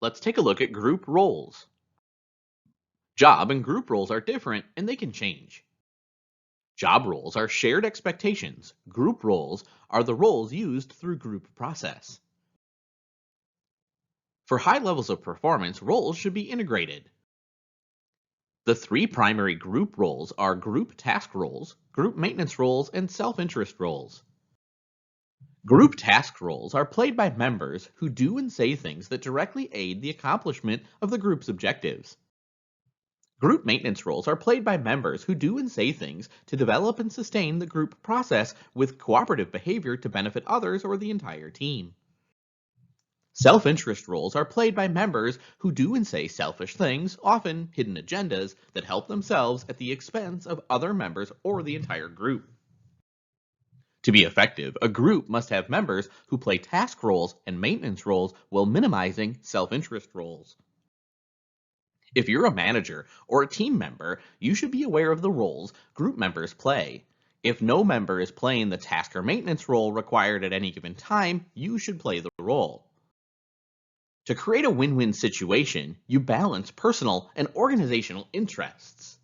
let's take a look at group roles. Job and group roles are different and they can change. Job roles are shared expectations. Group roles are the roles used through group process. For high levels of performance, roles should be integrated. The three primary group roles are group task roles, group maintenance roles, and self-interest roles. Group task roles are played by members who do and say things that directly aid the accomplishment of the group's objectives. Group maintenance roles are played by members who do and say things to develop and sustain the group process with cooperative behavior to benefit others or the entire team. Self-interest roles are played by members who do and say selfish things, often hidden agendas, that help themselves at the expense of other members or the entire group. To be effective, a group must have members who play task roles and maintenance roles while minimizing self-interest roles. If you're a manager or a team member, you should be aware of the roles group members play. If no member is playing the task or maintenance role required at any given time, you should play the role. To create a win-win situation, you balance personal and organizational interests.